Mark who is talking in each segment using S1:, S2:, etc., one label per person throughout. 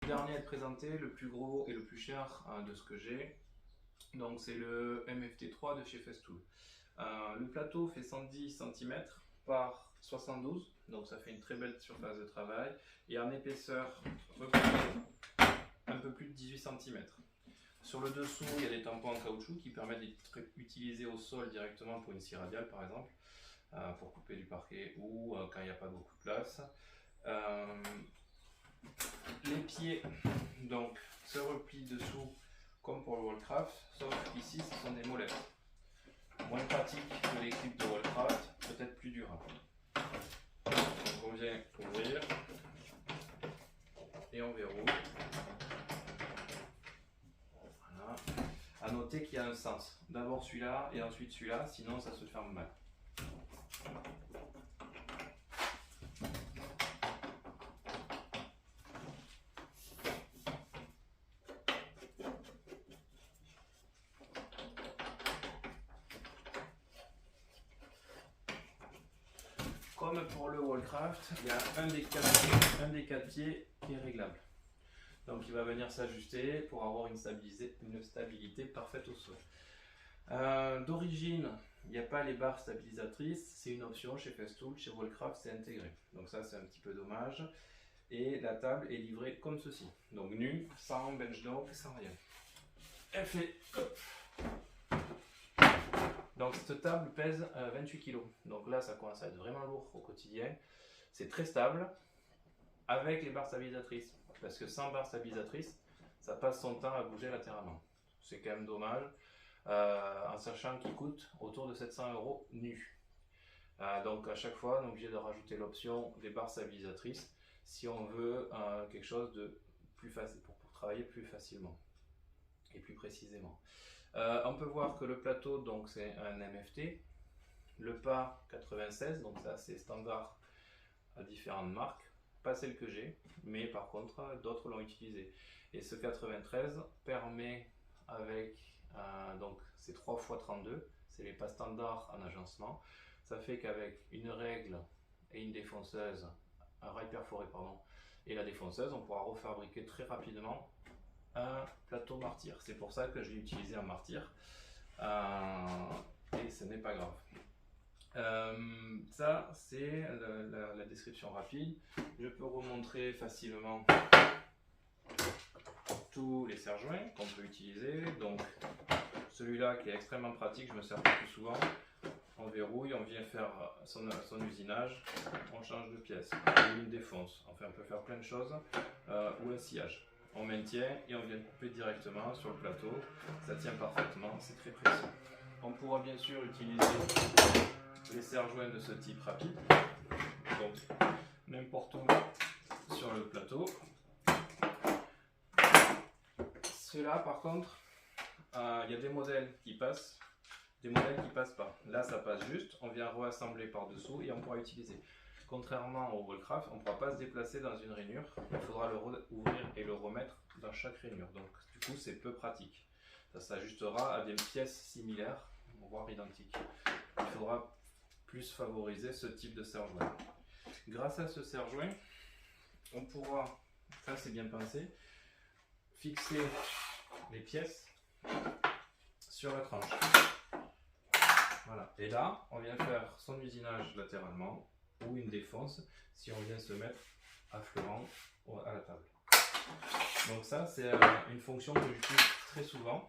S1: dernier à être présenté, le plus gros et le plus cher de ce que j'ai. Donc c'est le MFT3 de chez Festool. Le plateau fait 110 cm par 72, donc ça fait une très belle surface de travail. Et en épaisseur un peu plus de 18 cm. Sur le dessous, il y a des tampons en caoutchouc qui permettent d'être utilisés au sol directement pour une scie radiale par exemple, pour couper du parquet ou quand il n'y a pas beaucoup de place. Les pieds donc se replient dessous comme pour le Wallcraft, sauf qu'ici ce sont des molettes. Moins pratique que les clips de Wallcraft, peut-être plus durable. Donc on vient ouvrir et on verrouille. Voilà. A noter qu'il y a un sens. D'abord celui-là et ensuite celui-là, sinon ça se ferme mal. Comme pour le Wallcraft, il y a un des quatre pieds qui est réglable. Donc il va venir s'ajuster pour avoir une stabilité parfaite au sol. D'origine, il n'y a pas les barres stabilisatrices, c'est une option chez Festool, chez Wallcraft c'est intégré. Donc ça c'est un petit peu dommage. Et la table est livrée comme ceci. Donc nue, sans bench dock, sans rien. Elle fait... Donc cette table pèse 28 kg. Donc là ça commence à être vraiment lourd au quotidien. C'est très stable avec les barres stabilisatrices. Parce que sans barres stabilisatrices, ça passe son temps à bouger latéralement. C'est quand même dommage. En sachant qu'il coûte autour de 700 € nu. Donc à chaque fois on est obligé de rajouter l'option des barres stabilisatrices si on veut quelque chose de plus facile pour travailler plus facilement et plus précisément. On peut voir que le plateau donc c'est un MFT, le pas 96, donc ça c'est standard à différentes marques, pas celle que j'ai, mais par contre d'autres l'ont utilisé. Et ce 93 permet avec donc c'est 3 x 32, c'est les pas standards en agencement. Ça fait qu'avec une règle et une défonceuse, un rail perforé pardon, et la défonceuse, on pourra refabriquer très rapidement un plateau martyr. C'est pour ça que je l'ai utilisé en martyr et ce n'est pas grave. Ça c'est la description rapide. Je peux remontrer facilement tous les serre-joints qu'on peut utiliser. Donc celui-là qui est extrêmement pratique, je me sers plus souvent. On verrouille, on vient faire son usinage, on change de pièce, ou une défonce, enfin on peut faire plein de choses, ou un sciage. On maintient et on vient couper directement sur le plateau, ça tient parfaitement, c'est très précis. On pourra bien sûr utiliser les serre-joints de ce type rapide, donc n'importe où sur le plateau. Ceux-là par contre, il y a des modèles qui passent, des modèles qui passent pas. Là ça passe juste, on vient reassembler par dessous et on pourra utiliser. Contrairement au Wallcraft, on ne pourra pas se déplacer dans une rainure, il faudra le ouvrir et le remettre dans chaque rainure. Donc du coup c'est peu pratique. Ça s'ajustera à des pièces similaires, voire identiques. Il faudra plus favoriser ce type de serre-joint. Grâce à ce serre-joint, on pourra, ça c'est bien pensé, fixer les pièces sur la tranche. Voilà. Et là, on vient faire son usinage latéralement ou une défonce si on vient se mettre affleurant à la table. Donc ça, c'est une fonction que j'utilise très souvent.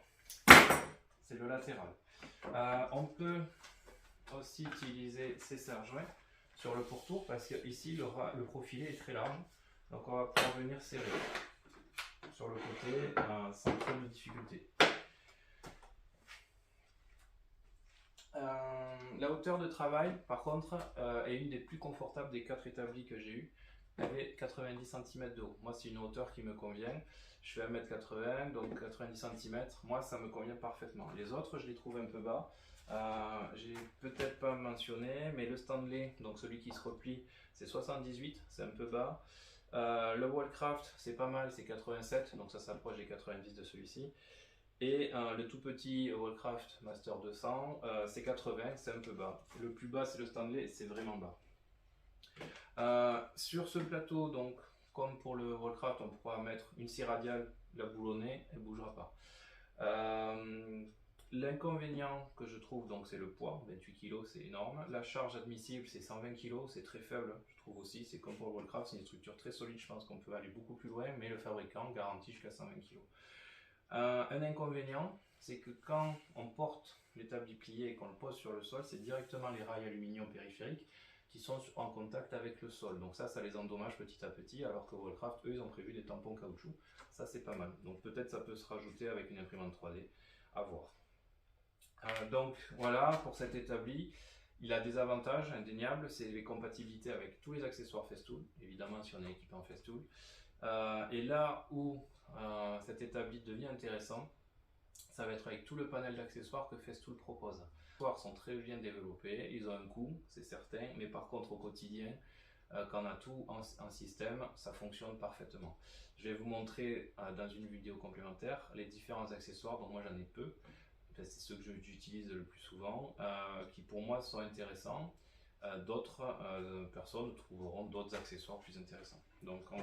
S1: C'est le latéral. On peut aussi utiliser ces serre-joints sur le pourtour parce que ici le profilé est très large. Donc on va pouvoir venir serrer sur le côté sans trop de difficulté. La hauteur de travail, par contre, est une des plus confortables des 4 établis que j'ai eu. Elle est 90 cm de haut. Moi, c'est une hauteur qui me convient. Je fais 1m80, donc 90 cm. Moi, ça me convient parfaitement. Les autres, je les trouve un peu bas. J'ai peut-être pas mentionné, mais le Stanley, donc celui qui se replie, c'est 78, c'est un peu bas. Le Wallcraft, c'est pas mal, c'est 87, donc ça s'approche des 90 de celui-ci. Et le tout petit Wallcraft Master 200, c'est 80, c'est un peu bas. Le plus bas c'est le Stanley, c'est vraiment bas. Sur ce plateau, donc comme pour le Wallcraft, on pourra mettre une scie radiale, la boulonner, elle ne bougera pas. L'inconvénient que je trouve, donc c'est le poids, 28 kg, c'est énorme. La charge admissible, c'est 120 kg, c'est très faible, je trouve aussi. C'est comme pour le Wallcraft, c'est une structure très solide, je pense qu'on peut aller beaucoup plus loin, mais le fabricant garantit jusqu'à 120 kg. Un inconvénient, c'est que quand on porte l'établi plié et qu'on le pose sur le sol, c'est directement les rails aluminium périphériques qui sont en contact avec le sol. Donc ça les endommage petit à petit, alors que Wallcraft, eux, ils ont prévu des tampons caoutchouc. Ça, c'est pas mal. Donc peut-être ça peut se rajouter avec une imprimante 3D, à voir. Donc voilà pour cet établi. Il a des avantages indéniables, c'est les compatibilités avec tous les accessoires Festool, évidemment si on est équipé en Festool. Et là où cet établi devient intéressant, ça va être avec tout le panel d'accessoires que Festool propose. Les accessoires sont très bien développés, ils ont un coût, c'est certain, mais par contre au quotidien, quand on a tout en système, ça fonctionne parfaitement. Je vais vous montrer dans une vidéo complémentaire les différents accessoires, dont moi j'en ai peu. C'est ceux que j'utilise le plus souvent, qui pour moi sont intéressants. D'autres personnes trouveront d'autres accessoires plus intéressants. Donc